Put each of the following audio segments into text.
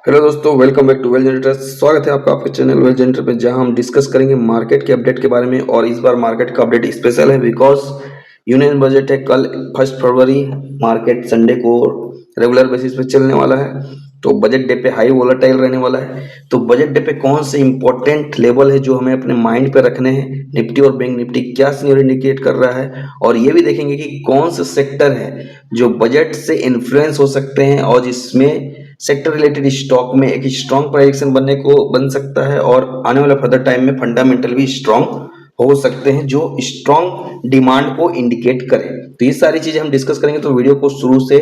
Hello दोस्तों, welcome back to well generator. स्वागत है आपका आपके चैनल वेल जनरेटर पे, जहां हम डिस्कस करेंगे मार्केट के अपडेट के बारे में। और इस बार मार्केट का अपडेट स्पेशल है बिकॉज यूनियन बजट है कल 1 फरवरी। मार्केट संडे को रेगुलर बेसिस पे चलने वाला है, तो बजट डे पे हाई वोलेटाइल रहने वाला है। तो बजट डे पे कौन से इंपॉर्टेंट लेवल है जो हमें अपने माइंड पे रखने हैं, निफ्टी और बैंक निफ्टी क्या सीनियर इंडिकेट कर रहा है, और ये भी देखेंगे कि कौन से सेक्टर है जो बजट से इन्फ्लुएंस हो सकते हैं और जिसमें सेक्टर रिलेटेड स्टॉक में एक स्ट्रॉन्ग प्राइजेक्शन बनने को बन सकता है, और आने वाले फर्दर टाइम में फंडामेंटल भी स्ट्रॉन्ग हो सकते हैं जो स्ट्रॉन्ग डिमांड को इंडिकेट करें। तो ये सारी चीजें हम डिस्कस करेंगे, तो वीडियो को शुरू से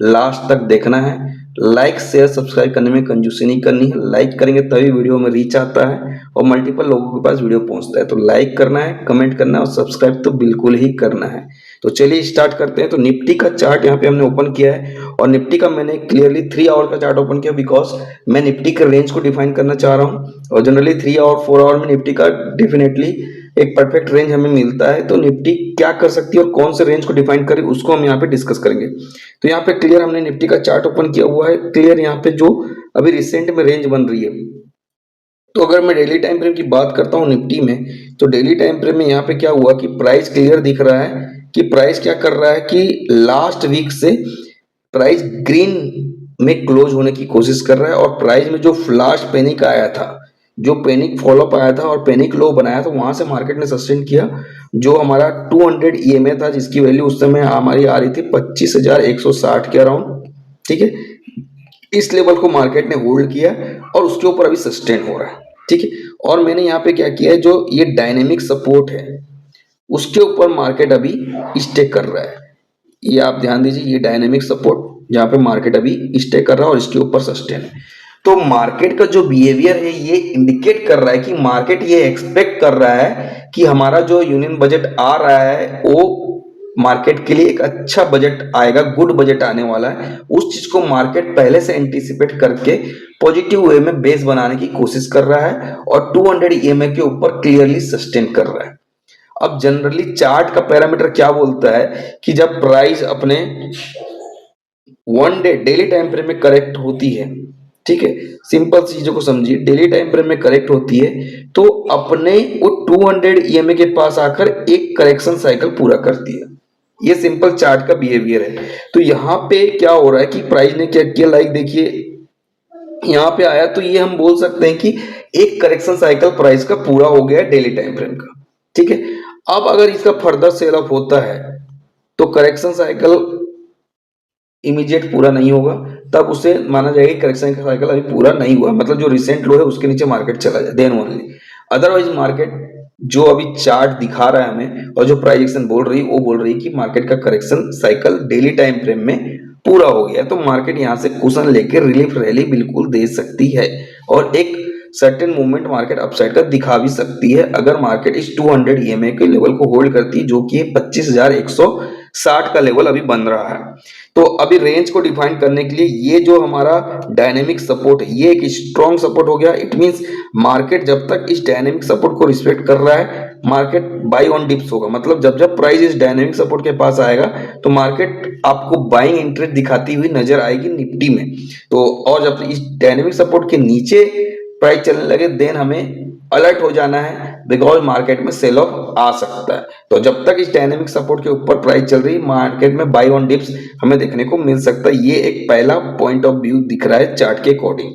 लास्ट तक देखना है। लाइक शेयर सब्सक्राइब करने में कंजूसी नहीं करनी है। लाइक करेंगे तभी वीडियो में रीच आता है और मल्टीपल लोगों के पास वीडियो पहुंचता है। तो लाइक करना है, कमेंट करना है और सब्सक्राइब तो बिल्कुल ही करना है। तो चलिए स्टार्ट करते हैं। तो निफ्टी का चार्ट यहाँ पे हमने ओपन किया है, और निफ्टी का मैंने क्लियरली 3 आवर का चार्ट ओपन किया बिकॉज मैं निफ्टी के रेंज को डिफाइन करना चाह रहा हूँ। और जनरली 3 आवर 4 आवर में निफ्टी का डेफिनेटली एक परफेक्ट रेंज हमें मिलता है। तो निफ्टी क्या कर सकती है और कौन से रेंज को डिफाइन करे उसको हम यहाँ पे डिस्कस करेंगे। तो यहाँ पे क्लियर हमने निफ्टी का चार्ट ओपन किया हुआ है। क्लियर यहाँ पे जो अभी रिसेंट में रेंज बन रही है, तो अगर मैं डेली टाइम फ्रेम की बात करता हूँ निफ्टी में, तो डेली टाइम फ्रेम में यहाँ पे क्या हुआ कि प्राइस क्लियर दिख रहा है कि प्राइस क्या कर रहा है कि लास्ट वीक से प्राइस ग्रीन में क्लोज होने की कोशिश कर रहा है। और प्राइस में जो फ्लैश पैनिक आया था, जो पैनिक फॉलोअप आया था और पैनिक लो बनाया था, वहां से मार्केट ने सस्टेन किया। जो हमारा 200 ईएमए था, जिसकी वैल्यू उस समय हमारी आ रही थी 25,160 के अराउंड, ठीक है। इस लेवल को मार्केट ने होल्ड किया और उसके ऊपर अभी सस्टेन हो रहा है, ठीक है। और मैंने यहाँ पे क्या किया है, जो ये डायनेमिक सपोर्ट है उसके ऊपर मार्केट अभी स्टे कर रहा है। ये आप ध्यान दीजिए, ये डायनेमिक सपोर्ट जहां पे मार्केट अभी स्टे कर रहा है और इसके ऊपर सस्टेन है। तो मार्केट का जो बिहेवियर है ये इंडिकेट कर रहा है कि मार्केट ये एक्सपेक्ट कर रहा है कि हमारा जो यूनियन बजट आ रहा है वो मार्केट के लिए एक अच्छा बजट आएगा, गुड बजट आने वाला है। उस चीज को मार्केट पहले से एंटीसिपेट करके पॉजिटिव वे में बेस बनाने की कोशिश कर रहा है और 200 ईएमए के ऊपर क्लियरली सस्टेन कर रहा है। अब जनरली चार्ट का पैरामीटर क्या बोलता है कि जब प्राइस अपने 1 डे डेली टाइम फ्रेम में करेक्ट होती है, ठीक है, सिंपल चीजों को समझिए, डेली टाइम फ्रेम में करेक्ट होती है तो अपने वो 200 ईएमए के पास आकर एक करेक्शन साइकिल पूरा करती है। ये सिंपल चार्ट का बिहेवियर है। तो यहाँ पे क्या हो रहा है कि प्राइस ने क्या किया, लाइक देखिए यहाँ पे आया, तो ये हम बोल सकते हैं कि एक करेक्शन साइकिल प्राइस का पूरा हो गया डेली टाइम फ्रेम का, ठीक है। अब अगर इसका फर्दर सेल ऑफ होता है तो करेक्शन साइकिल इमीडिएट पूरा नहीं होगा, तब उसे माना जाएगा कि करेक्शन का साइकिल अभी पूरा नहीं हुआ, मतलब जो रिसेंट लो है उसके नीचे मार्केट चला जाए, देन ओनली। अदरवाइज मार्केट जो अभी चार्ट दिखा रहा है हमें और जो प्राइजेक्शन बोल रही है वो बोल रही है कि मार्केट का correction cycle daily time frame में पूरा हो गया, तो मार्केट यहाँ से कुशन लेकर रिलीफ रैली बिल्कुल दे सकती है और एक सर्टेन मूवमेंट मार्केट अपसाइड का दिखा भी सकती है अगर मार्केट इस 200 ईएमए के लेवल को होल्ड करती है, जो कि 25,160 का लेवल अभी बन रहा है। तो अभी रेंज को डिफाइन करने के लिए ये जो हमारा डायनेमिक सपोर्ट है ये एक स्ट्रॉन्ग सपोर्ट हो गया। इट मींस मार्केट जब तक इस डायनेमिक सपोर्ट को रिस्पेक्ट कर रहा है मार्केट बाई ऑन डिप्स होगा, मतलब जब जब प्राइस इस डायनेमिक सपोर्ट के पास आएगा तो मार्केट आपको बाइंग इंटरेस्ट दिखाती हुई नजर आएगी निफ्टी में। तो और जब इस डायनेमिक सपोर्ट के नीचे प्राइस चलने लगे देन हमें अलर्ट हो जाना है बिकॉज मार्केट में सेल ऑफ आ सकता है। तो जब तक इस डायनेमिक सपोर्ट के ऊपर प्राइस चल रही है मार्केट में बाई ऑन डिप्स हमें देखने को मिल सकता है। ये एक पहला पॉइंट ऑफ व्यू दिख रहा है चार्ट के अकॉर्डिंग।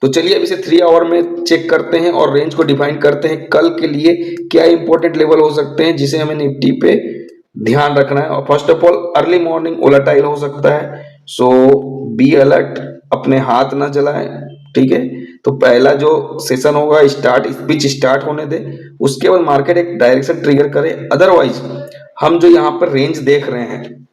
तो चलिए अब इसे 3 आवर में चेक करते हैं और रेंज को डिफाइन करते हैं कल के लिए क्या इंपॉर्टेंट लेवल हो सकते हैं जिसे हमें निफ्टी पे ध्यान रखना है। और first of all early morning volatile हो सकता है, सो बी अलर्ट, अपने हाथ ना जलाएं, ठीक है। तो पहला जो सेशन होगा स्टार्ट स्पीच स्टार्ट होने दे, उसके बाद मार्केट एक डायरेक्शन ट्रिगर करे। अदरवाइज हम जो यहाँ पर रेंज देख रहे हैं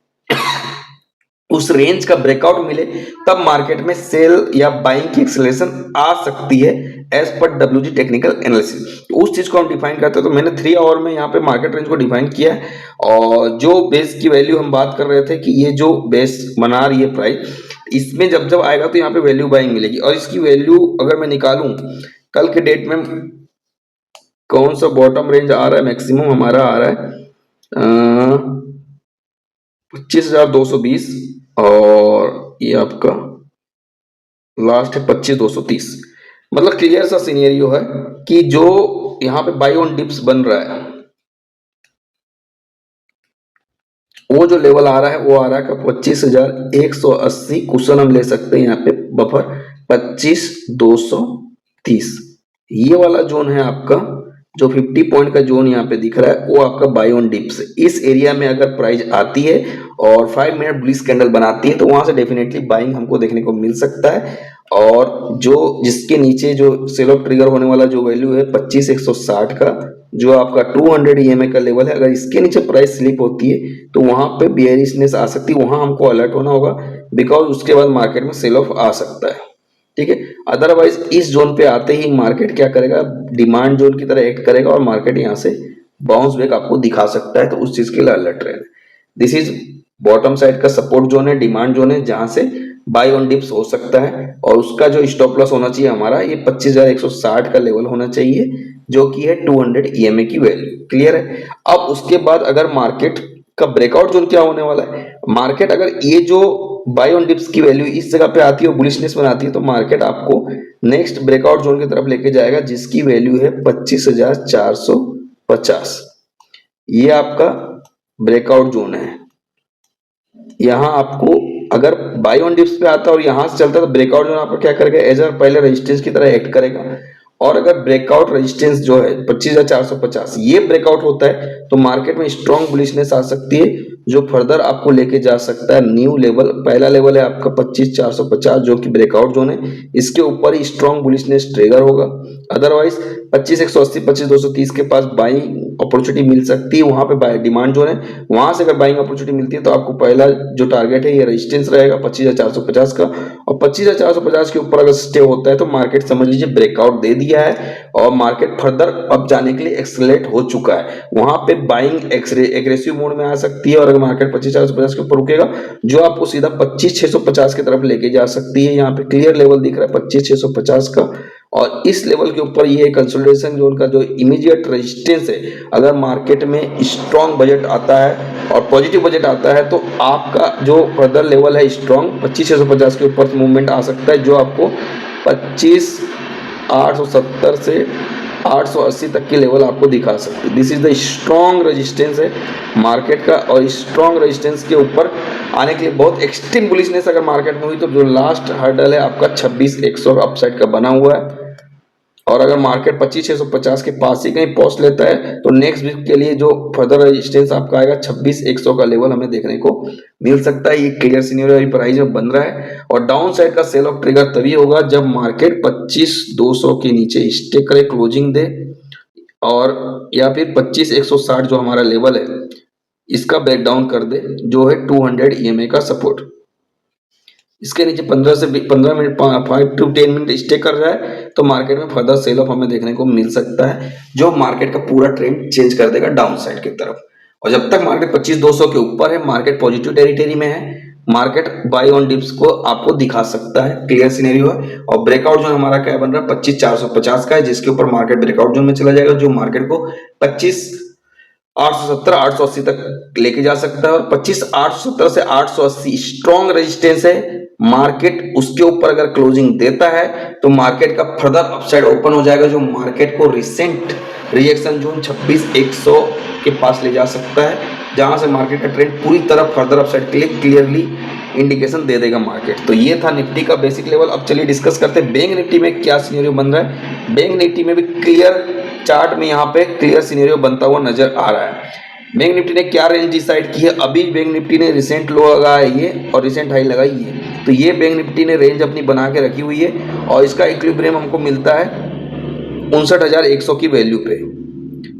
उस रेंज का ब्रेकआउट मिले तब मार्केट में सेल या बाइंग की एक्सेलरेशन आ सकती है as per WG technical analysis. तो उस चीज को हम डिफाइन करते हैं। तो मैंने 3 आवर में यहाँ पे मार्केट रेंज को डिफाइन किया है और जो बेस की वैल्यू हम बात कर रहे थे कि ये जो बेस बना रही है प्राइस, इसमें जब जब आएगा तो यहाँ पे वैल्यू बाइंग मिलेगी। और इसकी वैल्यू अगर मैं निकालूं कल के डेट में कौन सा बॉटम रेंज आ रहा है, मैक्सिमम हमारा आ रहा है 25,220 और ये आपका लास्ट है 25,230। मतलब क्लियर सा सिनेरियो है कि जो यहाँ पे बाई ऑन डिप्स बन रहा है, वो जो लेवल आ रहा है वो आ रहा है 25,180 क्वेश्चन हम ले सकते हैं यहाँ पे बफर 25,230। ये वाला जोन है आपका, जो 50 पॉइंट का जोन यहाँ पे दिख रहा है वो आपका बाय ऑन डिप्स। इस एरिया में अगर प्राइस आती है और 5 मिनट बुलिश कैंडल बनाती है तो वहां से डेफिनेटली बाइंग हमको देखने को मिल सकता है। और जो जिसके नीचे जो सेल ऑफ ट्रिगर होने वाला जो वैल्यू है 25,160 का, जो आपका 200 ईएमए का लेवल है, अगर इसके नीचे प्राइस स्लिप होती है तो वहां पे बियरिशनेस आ सकती है, वहां हमको अलर्ट होना होगा, बिकॉज उसके बाद मार्केट में सेल ऑफ आ सकता है। ठीक है, अदरवाइज इस जोन पे आते ही मार्केट क्या करेगा, डिमांड जोन की तरह एक्ट करेगा और मार्केट यहाँ से बाउंस बैक आपको दिखा सकता है, तो उस चीज के लिए अलर्ट रहना। दिस इज बॉटम साइड का सपोर्ट जोन है, डिमांड जोन है, जहां से बाय ऑन डिप्स हो सकता है और उसका जो स्टॉप लॉस होना चाहिए हमारा ये 25,160 का लेवल होना चाहिए, जो कि है 200 ईएमए की वैल्यू। क्लियर है। अब उसके बाद अगर मार्केट का ब्रेकआउट जोन क्या होने वाला है, मार्केट अगर ये जो बाय ऑन डिप्स की वैल्यू इस जगह पे आती है और बुलिशनेस बनाती है तो मार्केट आपको नेक्स्ट ब्रेकआउट जोन की तरफ लेके जाएगा, जिसकी वैल्यू है 25,450। ये आपका ब्रेकआउट जोन है। यहाँ आपको अगर बाय ऑन डिप्स पे आता है और यहां से चलता है तो ब्रेकआउट जोन आपको क्या करेगा, एज अ पहले रेजिस्टेंस की तरह एक्ट करेगा। और अगर ब्रेकआउट रेजिस्टेंस जो है 25,450 ये ब्रेकआउट होता है तो मार्केट में स्ट्रॉन्ग बुलिशनेस आ सकती है, जो फर्दर आपको लेके जा सकता है न्यू लेवल। पहला लेवल है आपका 25,450 जो कि ब्रेकआउट जोन है, इसके ऊपर ही स्ट्रॉन्ग बुलिशनेस ट्रिगर होगा। अदरवाइज 25,180 25,230 के पास बाइंग अपॉर्चुनिटी मिल सकती है, वहां पे डिमांड जोन है, वहां से अगर बाइंग अपॉर्चुनिटी मिलती है तो आपको पहला जो टारगेट है ये रेजिस्टेंस रहेगा 25,450 का, और 25,450 के ऊपर अगर स्टे होता है तो मार्केट समझ लीजिए ब्रेकआउट दे दिया है और मार्केट फर्दर अप जाने के लिए एक्सेलरेट हो चुका है। वहां पे बाइंग एग्रेसिव मोड में आ सकती है और अगर मार्केट 25,450 के ऊपर रुकेगा जो आपको सीधा 25,650 की तरफ लेके जा सकती है। यहाँ पे क्लियर लेवल दिख रहा है 25,650 का, और इस लेवल के ऊपर ये कंसोलिडेशन जोन का जो इमीडिएट रेजिस्टेंस है, अगर मार्केट में स्ट्रॉन्ग बजट आता है और पॉजिटिव बजट आता है तो आपका जो फर्दर लेवल है स्ट्रॉन्ग 25,650 के ऊपर मूवमेंट आ सकता है, जो आपको 25,870 से 880 तक की लेवल आपको दिखा सकते हैं। This is the strong resistance है मार्केट का, और स्ट्रॉन्ग रेजिस्टेंस के ऊपर आने के लिए बहुत एक्सट्रीम बुलिशनेस अगर मार्केट में हुई तो जो लास्ट हर्डल है आपका 26,100 अपसाइड का बना हुआ है, और अगर मार्केट 25,650 के पास ही कहीं पहुंच लेता है तो नेक्स्ट वीक के लिए जो फर्दर रेजिस्टेंस आपका आएगा 26,100 का लेवल हमें देखने को मिल सकता है। ये क्लियर सिनेरियो प्राइस में बन रहा है, और डाउन साइड का सेल ऑफ ट्रिगर तभी होगा जब मार्केट 25,200 के नीचे स्टे करे, क्लोजिंग दे, और या फिर 25,160 जो हमारा लेवल है इसका ब्रेकडाउन कर दे, जो है 200 ईएमए का सपोर्ट। इसके नीचे 15 मिनट 5 to 10 मिनट स्टे कर रहा है तो मार्केट में फर्दर सेल ऑफ हमें देखने को मिल सकता है, जो मार्केट का पूरा ट्रेंड चेंज कर देगा डाउन साइड की तरफ। और जब तक मार्केट 25,200 के ऊपर है, मार्केट पॉजिटिव टेरिटरी में है, मार्केट बाय ऑन डिप्स को आपको दिखा सकता है, क्लियर सिनेरियो है। और ब्रेकआउट जोन हमारा क्या बन रहा है 25,450 का है, जिसके ऊपर मार्केट ब्रेकआउट जोन में चला जाएगा, जो मार्केट को 25,870 880 तक लेके जा सकता है। और 25,870 से 880 स्ट्रॉन्ग रेजिस्टेंस है, मार्केट उसके ऊपर अगर क्लोजिंग देता है तो मार्केट का फर्दर अपसाइड ओपन हो जाएगा, जो मार्केट को रिसेंट रिएक्शन जोन 26,100 के पास ले जा सकता है, जहां से मार्केट का ट्रेंड पूरी तरह फर्दर अपसाइड के लिए क्लियरली इंडिकेशन दे देगा मार्केट। तो ये था निफ्टी का बेसिक लेवल। अब चलिए डिस्कस करते हैं बैंक निफ्टी में क्या सिनेरियो बन रहा है। बैंक निफ्टी में भी क्लियर चार्ट में यहाँ पे क्लियर सिनेरियो बनता हुआ नजर आ रहा है। बैंक निफ्टी ने क्या रेंज डिसाइड की है, अभी बैंक निफ्टी ने रिसेंट लो लगाया ये और रिसेंट हाई लगाई है, तो ये बैंक निफ्टी ने रेंज अपनी बना के रखी हुई है और इसका इक्विलिब्रियम हमको मिलता है 59,100 की वैल्यू पे।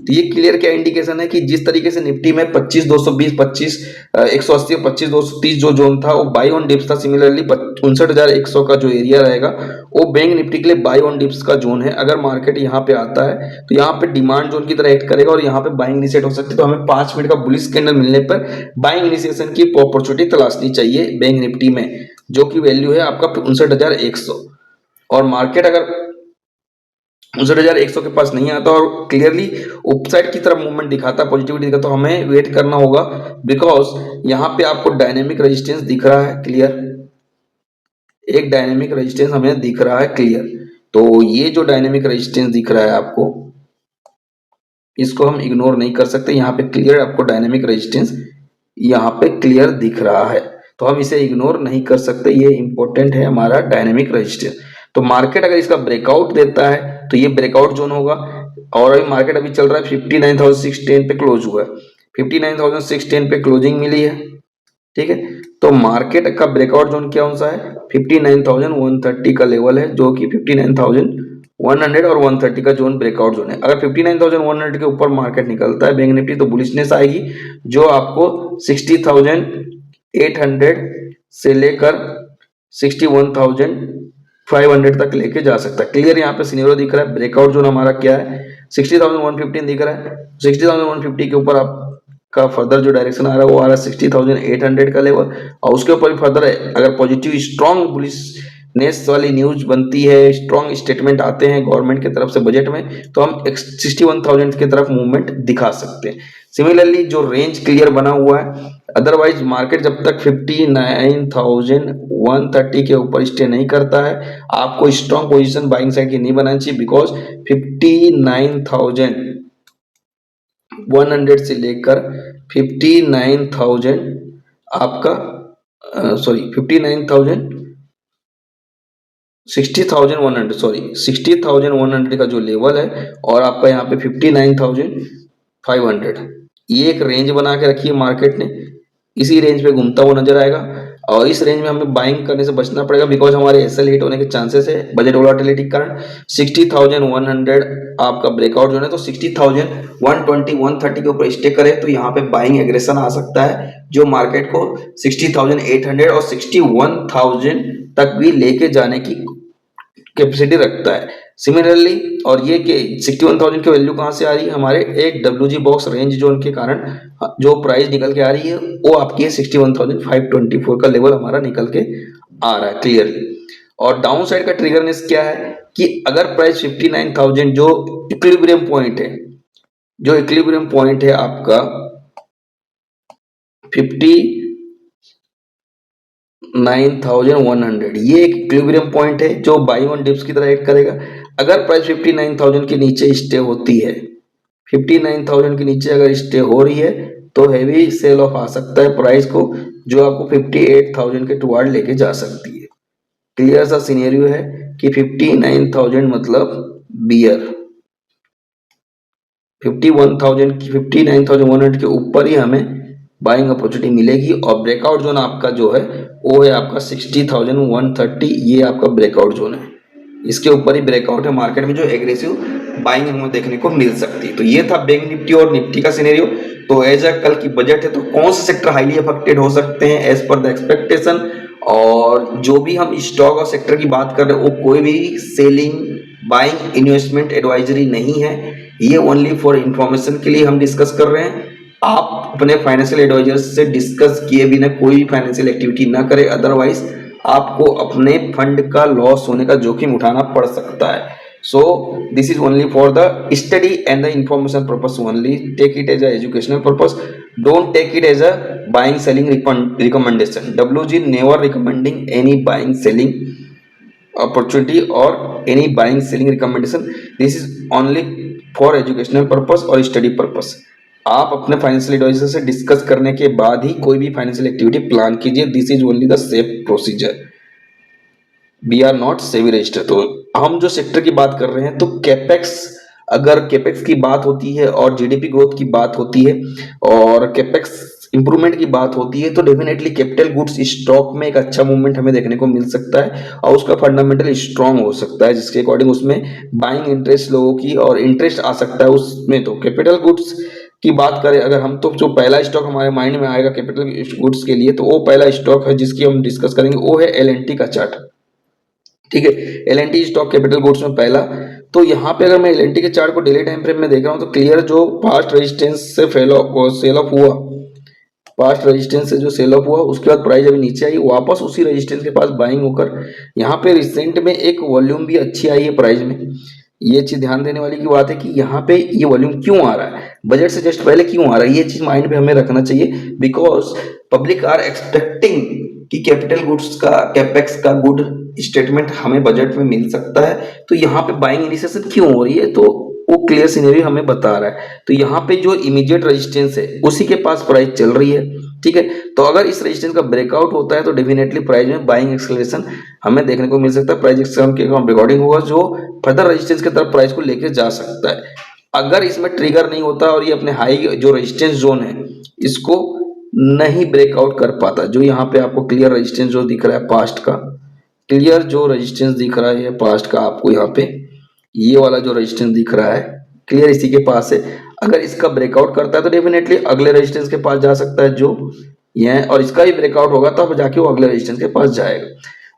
तो ये क्लियर क्या इंडिकेशन है कि जिस तरीके से निफ्टी में 25,220 25,180 और 25,230 जो जोन था वो बाई ऑन डिप्स था, सिमिलरली 59,100 का जो एरिया रहेगा वो बैंक निफ्टी के लिए बाई ऑन डिप्स का जोन है। अगर मार्केट यहाँ पे आता है तो यहाँ पे डिमांड जोन की तरह एक्ट करेगा और यहाँ पे बाइंग इनिशिएट हो सकती है, तो हमें 5 मिनट का बुलिश कैंडल मिलने पर बाइंग इनिशिएशन की अपॉर्चुनिटी तलाशनी चाहिए बैंक निफ्टी में, जो की वैल्यू है आपका 59,100। और मार्केट अगर 59,100 के पास नहीं आता और क्लियरली अपसाइड की तरफ मूवमेंट दिखाता, पॉजिटिविटी दिखाता, तो हमें वेट करना होगा, बिकॉज यहाँ पे आपको डायनेमिक रेजिस्टेंस दिख रहा है क्लियर एक डायनेमिक रेजिस्टेंस हमें दिख रहा है क्लियर। तो ये जो डायनेमिक रेजिस्टेंस दिख रहा है आपको, इसको हम इग्नोर नहीं कर सकते। यहाँ पे क्लियर आपको डायनेमिक रेजिस्टेंस यहाँ पे क्लियर दिख रहा है, तो हम इसे इग्नोर नहीं कर सकते। ये इंपॉर्टेंट है हमारा डायनेमिक रेजिस्टेंस। तो मार्केट अगर इसका ब्रेकआउट देता है तो ये ब्रेकआउट जोन होगा। और अभी मार्केट अभी चल रहा है 59,610 पे क्लोज हुआ है, 59,610 पे क्लोजिंग मिली है, ठीक है। तो मार्केट का ब्रेकआउट जोन क्या सा है, 59,130 का लेवल है, जो कि 59,100 और 130 का जोन ब्रेकआउट जोन है। अगर 59,100 के ऊपर मार्केट निकलता है बैंक निफ्टी तो बुलिशनेस आएगी, जो आपको 60,800 से लेकर 61,500 तक लेके जा सकता है। क्लियर यहाँ पे सिनेरियो दिख रहा है। ब्रेकआउट जोन हमारा क्या है, 60,115 दिख रहा है। 60,150 के ऊपर आप का फर्दर जो डायरेक्शन आ रहा है वो आ रहा है 60,800 का लेवल, और उसके ऊपर भी फर्दर अगर पॉजिटिव स्ट्रॉन्ग बुलिशनेस वाली न्यूज बनती है, स्ट्रॉन्ग स्टेटमेंट आते हैं गवर्नमेंट की तरफ से बजट में, तो हम 61,000 की तरफ मूवमेंट दिखा सकते हैं। सिमिलरली जो रेंज क्लियर बना हुआ है, अदरवाइज मार्केट जब तक 59,130 के ऊपर स्टे नहीं करता है, आपको स्ट्रॉन्ग पोजीशन बाइंग साइड की नहीं बनानी चाहिए, बिकॉज 59,100 से लेकर 59,000 आपका 60,100 का जो लेवल है, और आपका यहाँ पे 59,500, ये एक रेंज बना के रखी है मार्केट ने, इसी रेंज पे घूमता हुआ नजर आएगा। और इस रेंज में हमें बाइंग करने से बचना पड़ेगा, बिकॉज हमारे एसएल हिट होने के चांसेस है बजट वोलेटिलिटी के कारण। 60,100 आपका ब्रेकआउट जो है, तो 60,120 130 के ऊपर स्टे करे तो यहाँ पे बाइंग एग्रेशन आ सकता है, जो मार्केट को 60,800 और 61,000 तक भी लेके जाने की कैपेसिटी रखता है। सिमिलरली, और ये कि 61,000 की वैल्यू कहाँ से आ रही है, हमारे एक डब्ल्यूजी बॉक्स रेंज जोन के कारण जो प्राइस निकल के आ रही है वो आपकी 61,524 का लेवल हमारा निकल के आ रहा है क्लियरली। और डाउन साइड का ट्रिगरनेस क्या है कि अगर प्राइस 59,000 जो इक्विलिब्रियम पॉइंट है, जो इक्विलिब्रियम पॉइंट है आपका 59,100, ये एक इक्विलिब्रियम पॉइंट है जो बाइंग ऑन डिप्स की तरह एक्ट करेगा। अगर प्राइस 59,000 के नीचे स्टे होती है, 59,000 के नीचे अगर स्टे हो रही है तो हैवी सेल ऑफ आ सकता है प्राइस को, जो आपको 58,000 के टुवार्ड लेके जा सकती है। क्लियर सा सिनेरियो है कि 59,000 मतलब बियर, 59,100 के ऊपर ही हमें बाइंग अपॉर्चुनिटी मिलेगी। और ब्रेकआउट जोन आपका जो है वो है आपका 60,130, ये आपका ब्रेकआउट जोन है, इसके ऊपर ही ब्रेकआउट है मार्केट में जो एग्रेसिव बाइंग हमें देखने को मिल सकती है। तो ये था बैंक निफ्टी और निफ्टी का सिनेरियो। तो एज अ कल की बजट है, तो कौन से सेक्टर हाईली अफेक्टेड हो सकते हैं एज पर द एक्सपेक्टेशन, और जो भी हम स्टॉक और सेक्टर की बात कर रहे हैं वो कोई भी सेलिंग बाइंग इन्वेस्टमेंट एडवाइजरी नहीं है, ये ओनली फॉर इंफॉर्मेशन के लिए हम डिस्कस कर रहे हैं। आप अपने फाइनेंशियल एडवाइजर से डिस्कस किए बिना कोई भी फाइनेंशियल एक्टिविटी ना करें, अदरवाइज आपको अपने फंड का लॉस होने का जोखिम उठाना पड़ सकता है। So this is only for the study and the information purpose only, take it as a educational purpose, don't take it as a buying selling recommendation. WG never recommending any buying selling opportunity or any buying selling recommendation, this is only for educational purpose और study purpose। आप अपने financial adviser से discuss करने के बाद ही कोई भी फाइनेंशियल एक्टिविटी प्लान कीजिए, this is only the safe procedure, we are not SEBI register. तो हम जो सेक्टर की बात कर रहे हैं, तो कैपेक्स, अगर कैपेक्स की बात होती है और जीडीपी ग्रोथ की बात होती है और कैपेक्स इंप्रूवमेंट की बात होती है, तो डेफिनेटली कैपिटल गुड्स स्टॉक में एक अच्छा मूवमेंट हमें देखने को मिल सकता है और उसका फंडामेंटल स्ट्रांग हो सकता है, जिसके अकॉर्डिंग उसमें बाइंग इंटरेस्ट लोगों की और इंटरेस्ट आ सकता है उसमें। तो कैपिटल गुड्स की बात करें अगर हम, तो जो पहला स्टॉक हमारे माइंड में आएगा कैपिटल गुड्स के लिए, तो वो पहला स्टॉक है जिसकी हम डिस्कस करेंगे, वो है L&T का चार्ट। ठीक है, L&T स्टॉक कैपिटल गुड्स में पहला। तो यहाँ पे अगर मैं L&T के चार्ट को डेली टाइम फ्रेम में देख रहा हूँ, तो क्लियर जो पास्ट रेजिस्टेंस से सेल ऑफ हुआ, पास्ट रेजिस्टेंस से जो सेल ऑफ हुआ, उसके बाद प्राइस अभी नीचे आई, वापस उसी रेजिस्टेंस के पास बाइंग होकर यहाँ पे रिसेंट में एक वॉल्यूम भी अच्छी आई है प्राइस में। ये चीज ध्यान देने वाली की बात है कि यहाँ पे ये वॉल्यूम क्यों आ रहा है, बजट से जस्ट पहले क्यों आ रहा है, ये चीज माइंड पे हमें रखना चाहिए, बिकॉज पब्लिक आर एक्सपेक्टिंग कि कैपिटल गुड्स का कैपेक्स का गुड स्टेटमेंट हमें बजट में मिल सकता है। तो यहाँ पे बाइंग इनिशिएशन क्यों हो रही है, तो वो क्लियर सिनेरियो हमें बता रहा है। तो यहाँ पे जो इमीडिएट रेजिस्टेंस है उसी के पास प्राइस चल रही है, ठीक है। तो अगर इस रेजिस्टेंस का ब्रेकआउट होता है तो डेफिनेटली प्राइस में बाइंग एक्सेलरेशन हमें देखने को मिल सकता है। प्राइस एक्सेलरेशन के रिकॉर्डिंग होगा जो फर्दर रेजिस्टेंस की तरफ प्राइस को लेके जा सकता है। अगर इसमें ट्रिगर नहीं होता और ये अपने हाई जो रेजिस्टेंस जोन है इसको नहीं ब्रेकआउट कर पाता, जो यहाँ पे आपको क्लियर रेजिस्टेंस जो दिख रहा है पास्ट का, क्लियर जो रेजिस्टेंस दिख रहा है पास्ट का आपको यहाँ पे, ये वाला जो रेजिस्टेंस दिख रहा है क्लियर इसी के पास है। अगर इसका ब्रेकआउट करता है तो डेफिनेटली अगले रेजिस्टेंस के पास जा सकता है जो ये है, और इसका ही ब्रेकआउट होगा तब जाके वो अगले रेजिस्टेंस के पास जाएगा।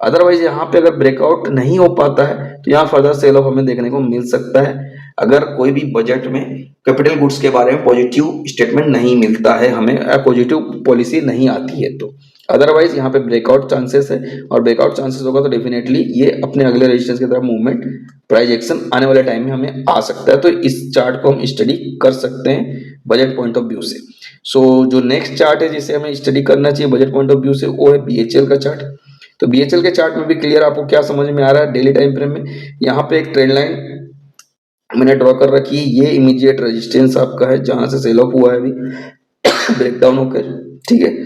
अदरवाइज यहाँ पे अगर ब्रेकआउट नहीं हो पाता है तो यहाँ फर्दर सेल ऑफ हमें देखने को मिल सकता है, अगर कोई भी बजट में कैपिटल गुड्स के बारे में पॉजिटिव स्टेटमेंट नहीं मिलता है, हमें पॉजिटिव पॉलिसी नहीं आती है तो। अदरवाइज यहाँ पे ब्रेकआउट चांसेस है, और ब्रेकआउट चांसेस होगा तो डेफिनेटली ये अपने अगले रेजिस्टेंस की तरफ मूवमेंट प्राइस एक्शन आने वाले टाइम में हमें आ सकता है। तो इस चार्ट को हम स्टडी कर सकते हैं बजट पॉइंट ऑफ व्यू से। सो जो नेक्स्ट चार्ट है जिसे हमें स्टडी करना चाहिए बजट पॉइंट ऑफ व्यू से वो है बीएचएल का चार्ट। तो बीएचएल के चार्ट में भी क्लियर आपको क्या समझ में आ रहा है, डेली टाइम फ्रेम में यहाँ पे एक ट्रेंड लाइन मैंने ड्रॉ कर रखी है, ये इमीडिएट रेजिस्टेंस आपका है जहां से सेल ऑफ हुआ है अभी ब्रेकडाउन होकर, ठीक है,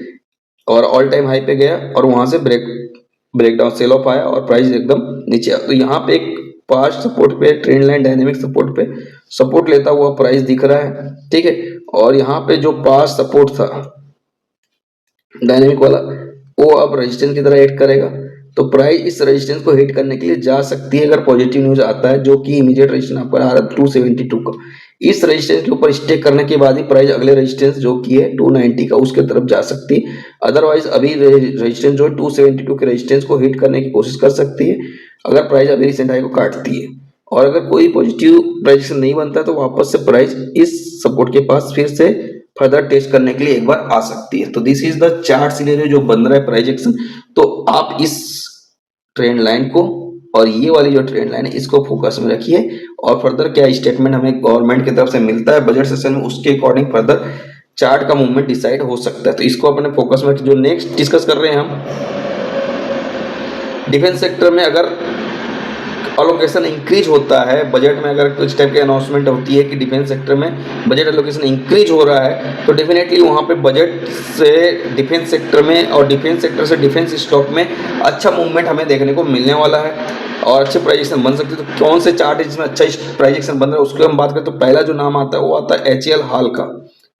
और ऑल टाइम हाई पे गया और वहां से ब्रेकडाउन सेल ऑफ आया और प्राइस एकदम नीचे आया। तो यहाँ पे एक पास्ट सपोर्ट पे ट्रेंड लाइन डायनेमिक सपोर्ट पे सपोर्ट लेता हुआ प्राइस दिख रहा है, ठीक है, और यहाँ पे जो पास्ट सपोर्ट था डायनेमिक वाला वो अब रेजिस्टेंस की तरह हिट करेगा। तो प्राइस इस रेजिस्टेंस को हिट करने के लिए जा सकती है अगर पॉजिटिव न्यूज आता है, जो कि इमीडिएट रेजिस्टेंस आपका आ रहा है 272 का। इस रेजिस्टेंस के ऊपर स्टे करने के बाद ही प्राइस अगले रेजिस्टेंस जो कि है 290 का उसके तरफ जा सकती है। अदरवाइज अभी रेजिस्टेंस जो है 272 के रेजिस्टेंस को हिट करने की कोशिश कर सकती है अगर प्राइस अभी रिसेंट हाई को काटती है, और अगर कोई पॉजिटिव प्रेडिक्शन नहीं बनता तो वापस से प्राइस इस सपोर्ट के पास फिर से फर्दर टेस्ट करने के लिए एक बार आ सकती है। तो this is the chart scenario जो बन रहा है प्राइस एक्शन। तो आप इस ट्रेंड लाइन को और ये वाली जो ट्रेंड लाइन है इसको फोकस में रखिए, और फर्दर क्या स्टेटमेंट हमें गवर्नमेंट की तरफ से मिलता है बजट सेशन में उसके अकॉर्डिंग फर्दर चार्ट का मूवमेंट डिसाइड हो सकता है। तो इसको अपने फोकस में जो नेक्स्ट डिस्कस कर रहे हैं हम, डिफेंस सेक्टर में अगर अलोकेशन इंक्रीज होता है बजट में, अगर कुछ टाइप की अनाउंसमेंट होती है कि डिफेंस सेक्टर में बजट अलोकेशन इंक्रीज हो रहा है तो डेफिनेटली वहाँ पे बजट से डिफेंस सेक्टर में और डिफेंस सेक्टर से डिफेंस स्टॉक में अच्छा मूवमेंट हमें देखने को मिलने वाला है और अच्छे प्राइजेक्शन बन सकते हैं। तो कौन से चार्ट है जिसमें अच्छा प्राइजेक्शन बन रहा है उसकी हम बात करें तो पहला जो नाम आता है वो आता है HAL हाल का,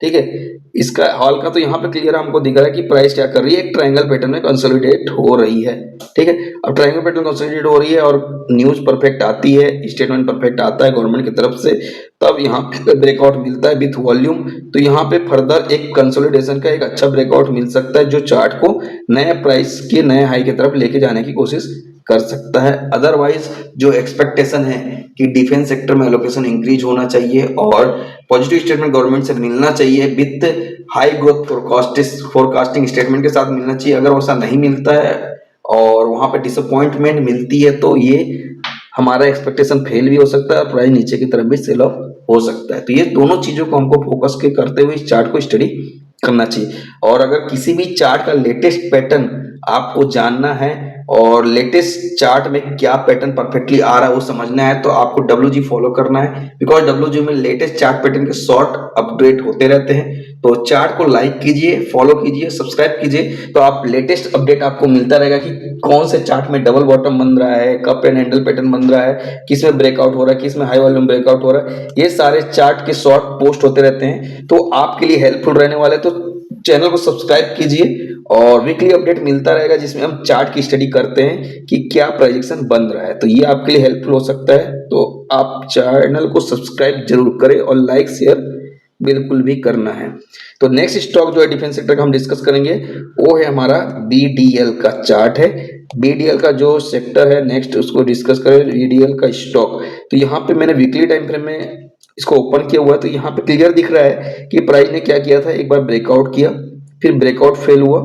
ठीक है। इसका हाल का तो यहाँ पे क्लियर हमको दिख रहा है कि प्राइस क्या कर रही है, एक ट्रायंगल पैटर्न में कंसोलिडेट हो रही है, ठीक है। अब ट्रायंगल पैटर्न कंसोलिडेट हो रही है और न्यूज परफेक्ट आती है, स्टेटमेंट परफेक्ट आता है गवर्नमेंट की तरफ से, तब यहाँ पे ब्रेकआउट मिलता है विथ वॉल्यूम। तो यहाँ पे फर्दर एक कंसोलिडेशन का एक अच्छा ब्रेकआउट मिल सकता है जो चार्ट को नए प्राइस के नए हाई की तरफ लेके जाने की कोशिश कर सकता है। अदरवाइज जो एक्सपेक्टेशन है कि डिफेंस सेक्टर में एलोकेशन इंक्रीज होना चाहिए और पॉजिटिव स्टेटमेंट गवर्नमेंट से मिलना चाहिए with high growth forecasting statement के साथ मिलना चाहिए, अगर वैसा नहीं मिलता है और वहां पे डिसअपॉइंटमेंट मिलती है तो ये हमारा एक्सपेक्टेशन फेल भी हो सकता है और प्राइस नीचे की तरफ भी सेल ऑफ हो सकता है। तो ये दोनों चीजों को हमको फोकस के करते हुए इस चार्ट को स्टडी करना चाहिए। और अगर किसी भी चार्ट का लेटेस्ट पैटर्न आपको जानना है और लेटेस्ट चार्ट में क्या पैटर्न परफेक्टली आ रहा है वो समझना है तो आपको WG फॉलो करना है, बिकॉज WG में लेटेस्ट चार्ट पैटर्न के शॉर्ट अपडेट होते रहते हैं। तो चार्ट को लाइक कीजिए, फॉलो कीजिए, सब्सक्राइब कीजिए, तो आप लेटेस्ट अपडेट आपको मिलता रहेगा कि कौन से चार्ट में डबल बॉटम बन रहा है, कप एंड हैंडल पैटर्न बन रहा है, किस में ब्रेकआउट हो रहा है, किस में हाई वॉल्यूम ब्रेकआउट हो रहा है। ये सारे चार्ट के शॉर्ट पोस्ट होते रहते हैं तो आपके लिए हेल्पफुल रहने वाले। तो चैनल को सब्सक्राइब कीजिए और वीकली अपडेट मिलता रहेगा जिसमें हम चार्ट की स्टडी करते हैं कि क्या प्रोजेक्शन बन रहा है। तो ये आपके लिए हेल्पफुल हो सकता है, तो आप चैनल को सब्सक्राइब जरूर करें और लाइक शेयर बिल्कुल भी करना है। तो नेक्स्ट स्टॉक जो है डिफेंस सेक्टर का हम डिस्कस करेंगे वो है हमारा BDL का चार्ट है। BDL का जो सेक्टर है नेक्स्ट उसको डिस्कस करें, BDL का स्टॉक। तो यहाँ पे मैंने वीकली टाइम फ्रेम में इसको ओपन किया हुआ है तो यहाँ पे क्लियर दिख रहा है कि प्राइस ने क्या किया था, एक बार ब्रेकआउट किया, फिर ब्रेकआउट फेल हुआ,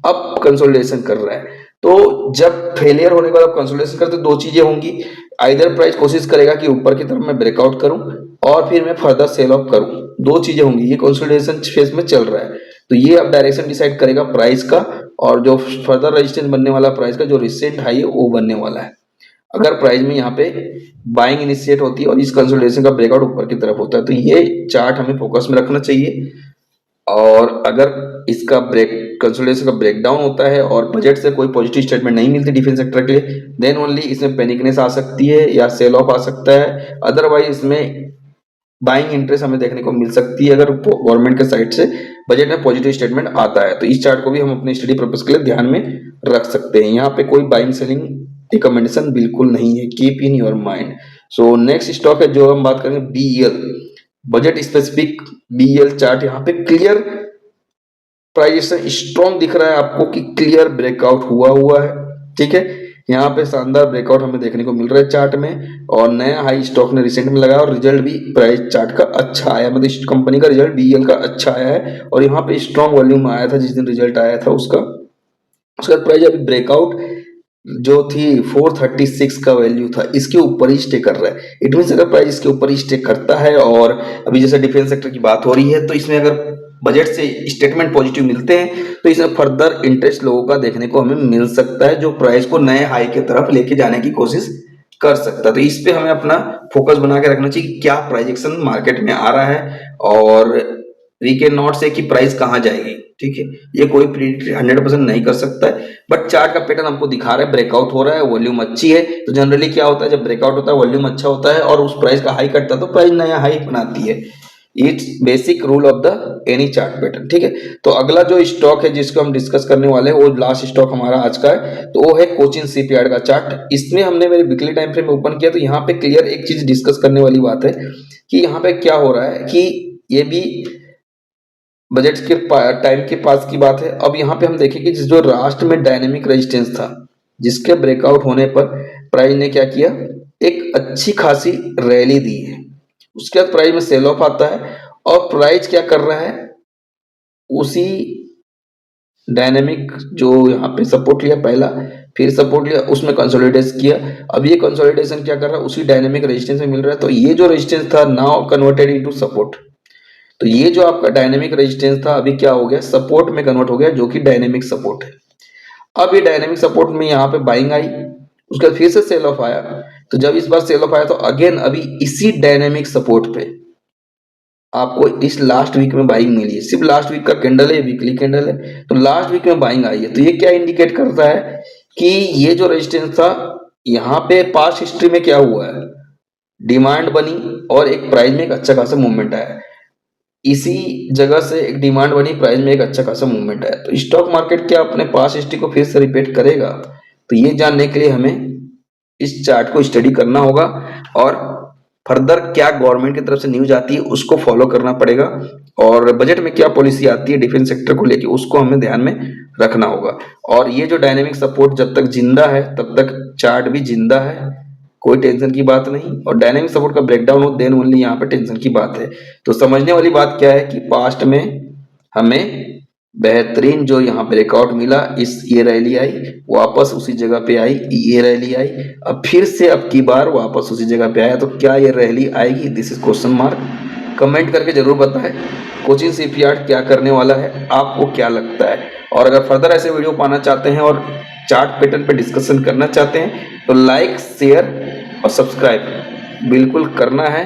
अब कंसोलिडेशन कर रहा है। तो जब फेलियर होने के बाद आप कंसोलिडेशन करते दो चीजें होंगी, आइदर प्राइस कोशिश करेगा कि ऊपर की तरफ मैं ब्रेकआउट करूं और फिर मैं फर्दर सेल ऑफ करूं, दो चीजें होंगी। ये कंसोलिडेशन फेज में चल रहा है तो ये अब डायरेक्शन डिसाइड करेगा प्राइस का और जो फर्दर रेजिस्टेंस बनने वाला प्राइस का जो रिसेंट हाई है वो बनने वाला है। अगर प्राइस में यहाँ पे बाइंग इनिशिएट होती है और इस कंसोलिडेशन का ब्रेकआउट ऊपर की तरफ होता है तो ये चार्ट हमें फोकस में रखना चाहिए। और अगर इसका कंसोलिडेशन का ब्रेकडाउन होता है और बजट से कोई पॉजिटिव स्टेटमेंट नहीं मिलती डिफेंस सेक्टर के लिए, देन ओनली इसमें पैनिकनेस आ सकती है या सेल ऑफ आ सकता है। अदरवाइज इसमें बाइंग इंटरेस्ट हमें देखने को मिल सकती है अगर गवर्नमेंट के साइड से बजट में पॉजिटिव स्टेटमेंट आता है। तो इस चार्ट को भी हम अपने स्टडी पर्पस के लिए ध्यान में रख सकते हैं। यहाँ पे कोई बाइंग सेलिंग रिकमेंडेशन बिल्कुल नहीं है, keep in your mind. So next stock है जो हम बात करेंगे BEL, budget specific BEL chart. यहाँ पे क्लियर प्राइस स्ट्रॉन्ग दिख रहा है आपको कि क्लियर ब्रेकआउट हुआ है, ठीक है। यहाँ पे शानदार ब्रेकआउट हमें देखने को मिल रहा है चार्ट में और नया हाई स्टॉक ने रिसेंट में लगाया और रिजल्ट भी प्राइस चार्ट का अच्छा आया, मतलब इस कंपनी का रिजल्ट बीईएल का अच्छा आया है और यहाँ पे स्ट्रॉन्ग वॉल्यूम आया था जिस दिन रिजल्ट आया था उसका प्राइस अभी ब्रेकआउट जो थी 436 का वैल्यू था इसके ऊपर ही स्टे कर रहा है। इट मीन अगर प्राइस इसके ऊपर ही स्टे करता है और अभी जैसे डिफेंस सेक्टर की बात हो रही है तो इसमें अगर बजट से स्टेटमेंट पॉजिटिव मिलते हैं तो इसमें फर्दर इंटरेस्ट लोगों का देखने को हमें मिल सकता है जो प्राइस को नए हाई की तरफ लेके जाने की कोशिश कर सकता है। तो इस पे हमें अपना फोकस बना के रखना चाहिए कि क्या प्राइजेक्शन मार्केट में आ रहा है और वी कैन नॉट से कि प्राइस कहां जाएगी, ठीक है। ये कोई प्रिडिक्ट 100% नहीं कर सकता है बट चार्ट का पैटर्न हमको दिखा रहा है ब्रेकआउट हो रहा है, वॉल्यूम अच्छी है। तो जनरली क्या होता है जब ब्रेकआउट होता है वॉल्यूम अच्छा होता है और उस प्राइस का हाई करता है तो प्राइस नया हाई बनाती है। It's basic rule of the any chart pattern, ठीक है। तो अगला जो स्टॉक है जिसको हम डिस्कस करने वाले हैं वो लास्ट स्टॉक हमारा आज का है तो वो है कोचिन शिपयार्ड का चार्ट। इसमें हमने मेरे वीकली टाइम फ्रेम में ओपन किया तो यहाँ पे क्लियर एक चीज डिस्कस करने वाली बात है कि यहाँ पे क्या हो रहा है कि ये भी बजट के टाइम के पास की बात है। अब यहाँ पे हम देखें कि जो लास्ट में डायनेमिक रेजिस्टेंस था जिसके ब्रेकआउट होने पर प्राइस ने क्या किया, एक अच्छी खासी रैली दी है। उसके बाद प्राइस में सेल ऑफ आता है और प्राइस क्या कर रहा है, उसी डायनेमिक जो यहाँ पे सपोर्ट लिया पहला, फिर सपोर्ट लिया, उसमें कंसोलिडेट किया। अब ये कंसोलिडेशन क्या कर रहा है, उसी डायनेमिक रेजिस्टेंस में मिल रहा है। तो ये जो रेजिस्टेंस था नाउ कन्वर्टेड इनटू सपोर्ट। तो ये जो आपका डायनेमिक रेजिस्टेंस था अभी क्या हो गया, सपोर्ट में कन्वर्ट हो गया जो कि डायनेमिक सपोर्ट है। अब ये डायनेमिक सपोर्ट में यहाँ पे बाइंग आई, उसके बाद फिर से सेल ऑफ आया। तो जब इस बार सेल ऑफ आया तो अगेन अभी इसी डायनेमिक सपोर्ट पे आपको इस लास्ट वीक में बाइंग मिली है। सिर्फ लास्ट वीक का कैंडल है, वीकली कैंडल है, तो लास्ट वीक में बाइंग आई है। तो ये क्या इंडिकेट करता है कि ये जो रेजिस्टेंस था यहाँ पे पास्ट हिस्ट्री में क्या हुआ है, डिमांड बनी और एक प्राइस में एक अच्छा खासा मूवमेंट आया। इसी जगह से एक डिमांड बनी, प्राइस में एक अच्छा खासा मूवमेंट आया। तो स्टॉक मार्केट क्या अपने पास्ट हिस्ट्री को फिर से रिपीट करेगा, तो ये जानने के लिए हमें इस चार्ट को स्टडी करना होगा और फर्दर क्या गवर्नमेंट की तरफ से न्यूज आती है उसको फॉलो करना पड़ेगा और बजट में क्या पॉलिसी आती है डिफेंस सेक्टर को लेके उसको हमें ध्यान में रखना होगा। और ये जो डायनेमिक सपोर्ट जब तक जिंदा है तब तक चार्ट भी जिंदा है, कोई टेंशन की बात नहीं। और डायनेमिक सपोर्ट का ब्रेकडाउन हो देन ओनली यहाँ पे टेंशन की बात है। तो समझने वाली बात क्या है कि पास्ट में हमें बेहतरीन जो यहाँ ब्रेकआउट मिला, इस ये रैली आई वापस उसी जगह पे आई, ये रैली आई, अब फिर से अब की बार वापस उसी जगह पे आया। तो क्या ये रैली आएगी, this is question mark. Comment करके जरूर बताएं कोचिन शिपयार्ड क्या करने वाला है, आपको क्या लगता है। और अगर फर्दर ऐसे वीडियो पाना चाहते हैं और चार्ट पैटर्न पे डिस्कशन करना चाहते हैं तो लाइक शेयर और सब्सक्राइब बिल्कुल करना है।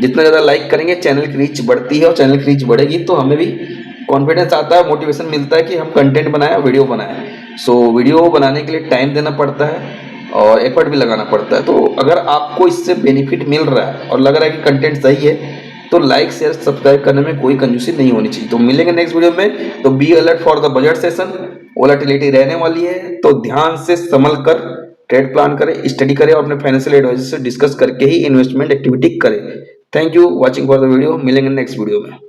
जितना ज़्यादा लाइक करेंगे चैनल की रीच बढ़ती है और चैनल की रीच बढ़ेगी तो हमें भी कॉन्फिडेंस आता है, मोटिवेशन मिलता है कि हम कंटेंट बनाएं, वीडियो बनाएं। सो वीडियो बनाने के लिए टाइम देना पड़ता है और एफर्ट भी लगाना पड़ता है। तो अगर आपको इससे बेनिफिट मिल रहा है और लग रहा है कि कंटेंट सही है तो लाइक शेयर सब्सक्राइब करने में कोई कंजूसी नहीं होनी चाहिए। तो मिलेंगे नेक्स्ट वीडियो में। तो be alert for the budget session, volatility रहने वाली है तो ध्यान से संभल कर ट्रेड प्लान करें, स्टडी करें और अपने फाइनेंशियल एडवाइजर से डिस्कस करके ही इन्वेस्टमेंट एक्टिविटी करें। Thank you watching for the video. मिलेंगे नेक्स्ट वीडियो में।